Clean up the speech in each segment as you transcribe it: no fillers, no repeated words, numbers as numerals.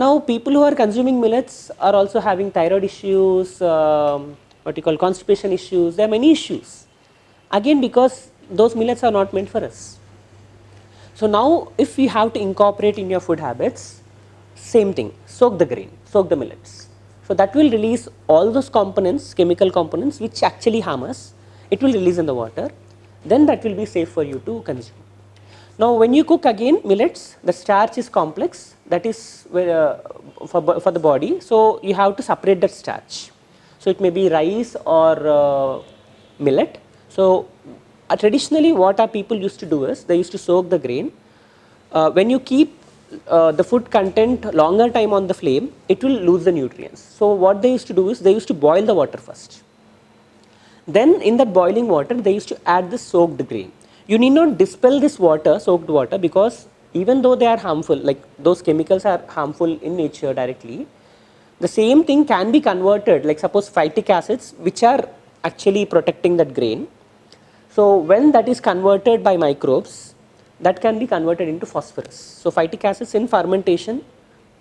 Now people who are consuming millets are also having thyroid issues, what you call constipation issues. There are many issues, again because those millets are not meant for us. So now if you have to incorporate in your food habits, same thing, soak the grain, soak the millets. So that will release all those components, chemical components which actually harm us. It will release in the water, then that will be safe for you to consume. Now when you cook again millets, the starch is complex, that is for the body, so you have to separate that starch. So it may be rice or millet. So traditionally what our people used to do is they used to soak the grain. When you keep the food content longer time on the flame, it will lose the nutrients. So what they used to do is they used to boil the water first. Then in that boiling water, they used to add the soaked grain. You need not dispel this water, soaked water, because even though they are harmful, like those chemicals are harmful in nature directly, the same thing can be converted, like suppose phytic acids, which are actually protecting that grain. So when that is converted by microbes, that can be converted into phosphorus. So phytic acids in fermentation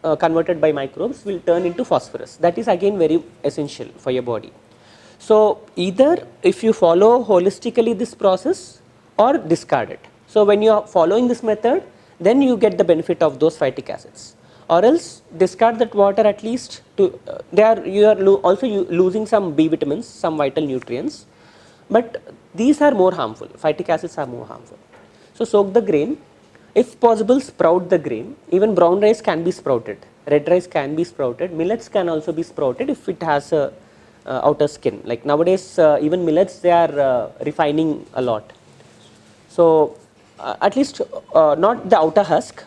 converted by microbes will turn into phosphorus. That is again very essential for your body. So either if you follow holistically this process or discard it. So when you are following this method, then you get the benefit of those phytic acids, or else discard that water at least to you are also losing some B vitamins, some vital nutrients, but these are more harmful. Phytic acids are more harmful. So soak the grain. If possible, sprout the grain. Even brown rice can be sprouted. Red rice can be sprouted. Millets can also be sprouted if it has a outer skin. Like nowadays, even millets they are refining a lot. So at least not the outer husk.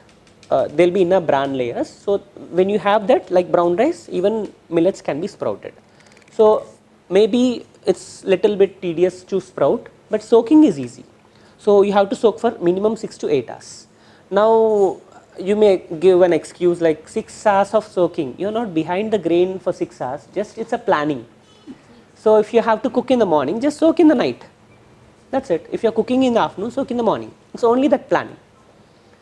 They'll be in a bran layers. So when you have that, like brown rice, even millets can be sprouted. So maybe it's little bit tedious to sprout, but soaking is easy. So you have to soak for minimum 6 to 8 hours. Now you may give an excuse like 6 hours of soaking. You're not behind the grain for 6 hours. Just it's a planning. So if you have to cook in the morning, just soak in the night. That's it. If you're cooking in the afternoon, soak in the morning. It's only that planning.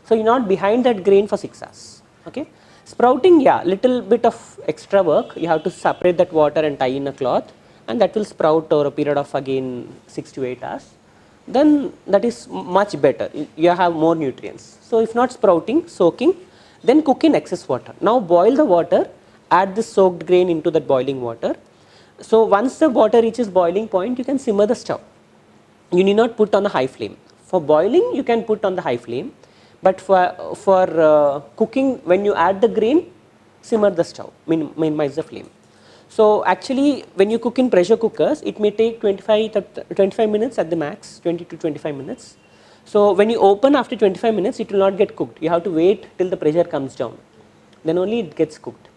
So you're not behind that grain for 6 hours. Okay. Sprouting, yeah, little bit of extra work. You have to separate that water and tie in a cloth, and that will sprout over a period of again 6 to 8 hours. Then that is much better. You have more nutrients. So if not sprouting, soaking, then cook in excess water. Now boil the water, add the soaked grain into that boiling water. So once the water reaches boiling point, you can simmer the stove. You need not put on a high flame. For boiling, you can put on the high flame, but for cooking, when you add the grain, simmer the stove, minimize the flame. So actually, when you cook in pressure cookers, it may take 25 minutes at the max, 20 to 25 minutes. So when you open after 25 minutes, it will not get cooked. You have to wait till the pressure comes down. Then only it gets cooked.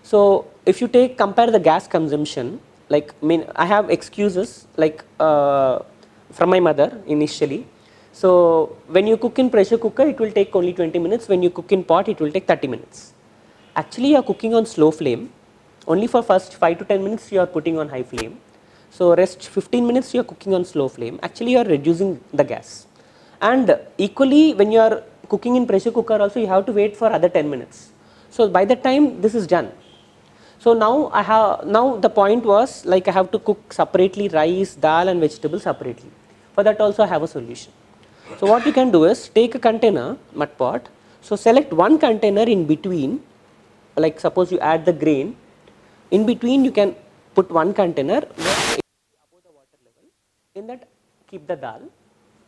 So if you compare the gas consumption, like I have excuses like from my mother initially. So when you cook in pressure cooker, it will take only 20 minutes. When you cook in pot, it will take 30 minutes. Actually, you are cooking on slow flame. Only for first 5 to 10 minutes you are putting on high flame. So rest 15 minutes you are cooking on slow flame. Actually, you are reducing the gas. And equally, when you are cooking in pressure cooker also, you have to wait for other 10 minutes. So by the time this is done. So now the point was like I have to cook separately rice, dal and vegetables separately. For that also I have a solution. So what you can do is take a container, mud pot. So select one container in between, like suppose you add the grain. In between you can put one container where it will be above the water level. In that keep the dal.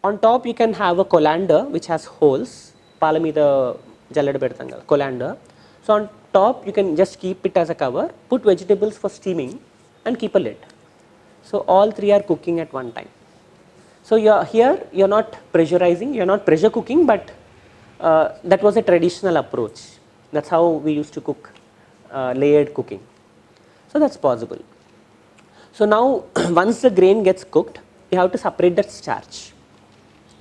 On top you can have a colander which has holes. Palamida jallada bedtanga colander. So on top you can just keep it as a cover, put vegetables for steaming and keep a lid. So all three are cooking at one time. So you're not pressurizing, you're not pressure cooking, but that was a traditional approach. That's how we used to cook, layered cooking. So that's possible. So now once the grain gets cooked, you have to separate that starch.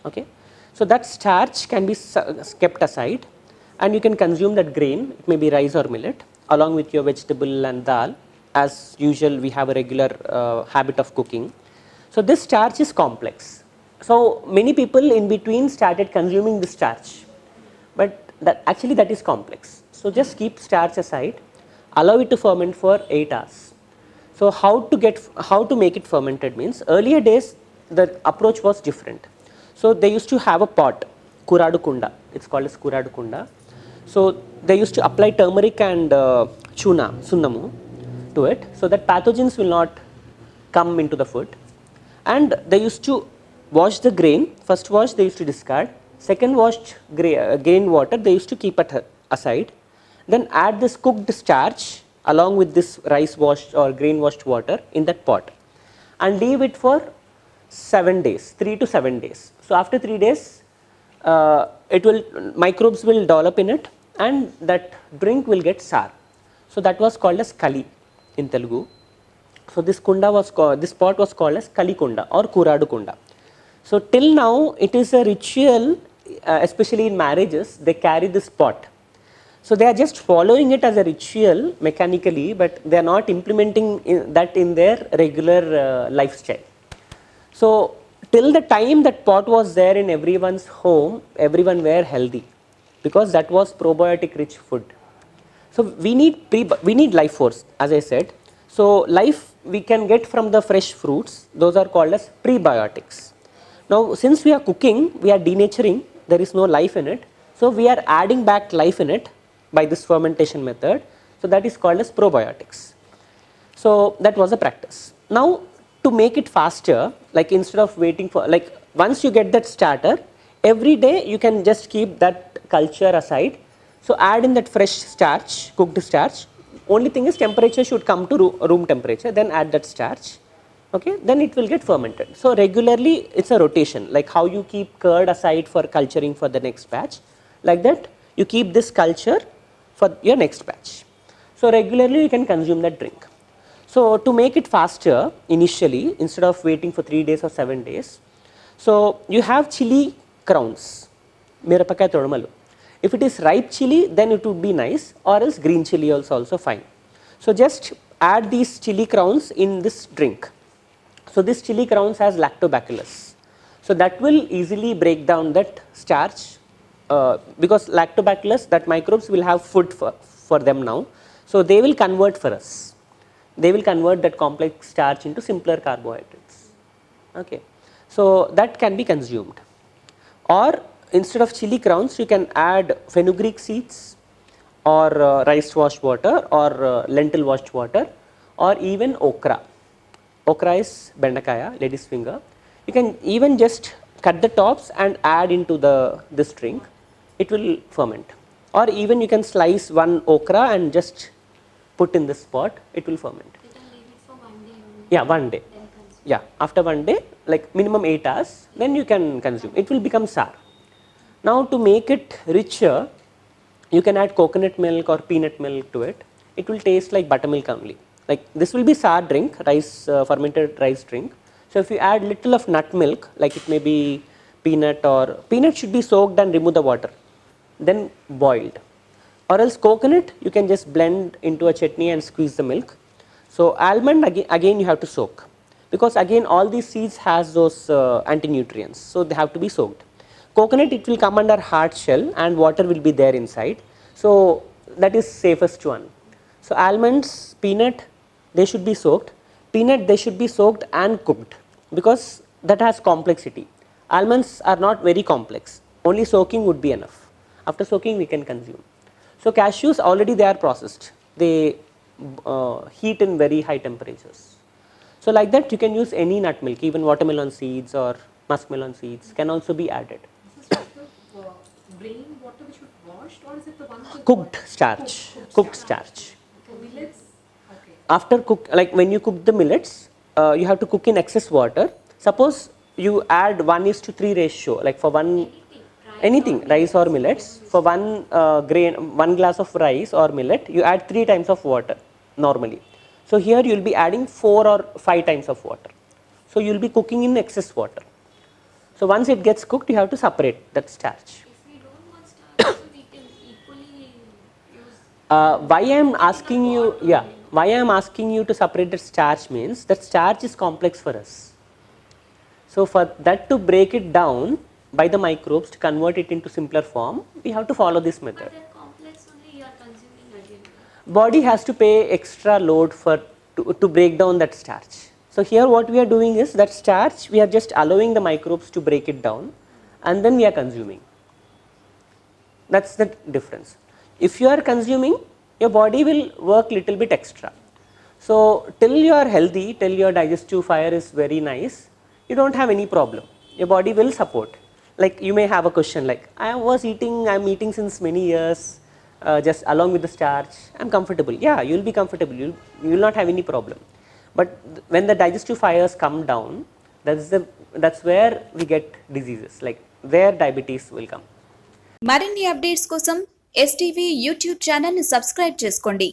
Okay. So that starch can be kept aside and you can consume that grain, it may be rice or millet, along with your vegetable and dal. As usual, we have a regular habit of cooking. So this starch is complex. So many people in between started consuming this starch, but that is complex. So just keep starch aside, allow it to ferment for 8 hours. So how to make it fermented means earlier days the approach was different. So they used to have a pot, kuradu kunda. It's called as kuradu kunda. So they used to apply turmeric and chuna, sunnamu to it so that pathogens will not come into the food. And they used to wash the grain. First wash they used to discard. Second washed grain water they used to keep it aside. Then add this cooked starch along with this rice washed or grain washed water in that pot and leave it for 7 days, 3 to 7 days. So after 3 days, microbes will develop in it and that drink will get sour. So that was called as kali in Telugu. So this pot was called as kali kunda or kuradu kunda. So till now it is a ritual, especially in marriages, they carry this pot. So they are just following it as a ritual mechanically, but they are not implementing that in their regular lifestyle. So till the time that pot was there in everyone's home, everyone were healthy because that was probiotic rich food. So we need life force, as I said. So life we can get from the fresh fruits, those are called as prebiotics. Now since we are cooking, we are denaturing, there is no life in it. So we are adding back life in it by this fermentation method. So that is called as probiotics. So that was a practice. Now to make it faster, like instead of waiting for, like once you get that starter, every day you can just keep that culture aside. So add in that fresh starch, cooked starch. Only thing is temperature should come to room temperature, then add that starch. Okay, then it will get fermented. So regularly it's a rotation, like how you keep curd aside for culturing for the next batch. Like that you keep this culture for your next batch. So regularly you can consume that drink. So to make it faster initially, instead of waiting for 3 days or 7 days, so you have chili crowns, mirapakai todamalu. If it is ripe chili, then it would be nice, or else green chili also fine. So just add these chili crowns in this drink. So this chili crowns has lactobacillus. So that will easily break down that starch because lactobacillus, that microbes will have food for them now. So they will convert for us. They will convert that complex starch into simpler carbohydrates. Okay. So that can be consumed. Or instead of chili crowns, you can add fenugreek seeds or rice washed water or lentil washed water or even okra. Okra is bendakaya, lady's finger. You can even just cut the tops and add into this drink. It will ferment. Or even you can slice one okra and just put in this pot. It will ferment. You can leave it for 1 day only. Yeah, 1 day. Yeah, after 1 day, like minimum 8 hours, then you can consume. It will become sour. Now to make it richer, you can add coconut milk or peanut milk to it. It will taste like buttermilk only. Like this will be sour drink, fermented rice drink. So if you add little of nut milk, like it may be peanut should be soaked and remove the water, then boiled. Or else coconut, you can just blend into a chutney and squeeze the milk. So almond again you have to soak because again all these seeds has those anti-nutrients, so they have to be soaked. Coconut, it will come under hard shell and water will be there inside. So that is safest one. So almonds, peanut, they should be soaked. Peanut, they should be soaked and cooked because that has complexity. Almonds are not very complex. Only soaking would be enough. After soaking, we can consume. So cashews, already they are processed. They heat in very high temperatures. So like that, you can use any nut milk, even watermelon seeds or muskmelon seeds can also be added. Brain water which was washed, or is it the one with Cooked starch. Cooked starch. millets? Okay. After like when you cook the millets, you have to cook in excess water. Suppose you add 1:3 ratio, like for anything, rice or millets. For one glass of rice or millet, you add 3 times of water normally. So here you will be adding 4 or 5 times of water. So you will be cooking in excess water. So once it gets cooked, you have to separate that starch. If we don't want starch, so we can equally use. Why I am asking you, why I am asking you to separate the starch means that starch is complex for us. So for that to break it down by the microbes to convert it into simpler form, we have to follow this method. But that complex only you are body has to pay extra load to break down that starch. So here what we are doing is that starch we are just allowing the microbes to break it down and then we are consuming. That's the difference. If you are consuming, your body will work little bit extra. So till you are healthy, till your digestive fire is very nice, you don't have any problem. Your body will support. Like you may have a question like, I'm eating since many years, just along with the starch, I'm comfortable. Yeah, you will be comfortable, you will not have any problem. But when the digestive fires come down, that's where we get diseases, like where diabetes will come. మరిన్ని updates కోసం STV YouTube ఛానల్ని subscribe చేసుకోండి.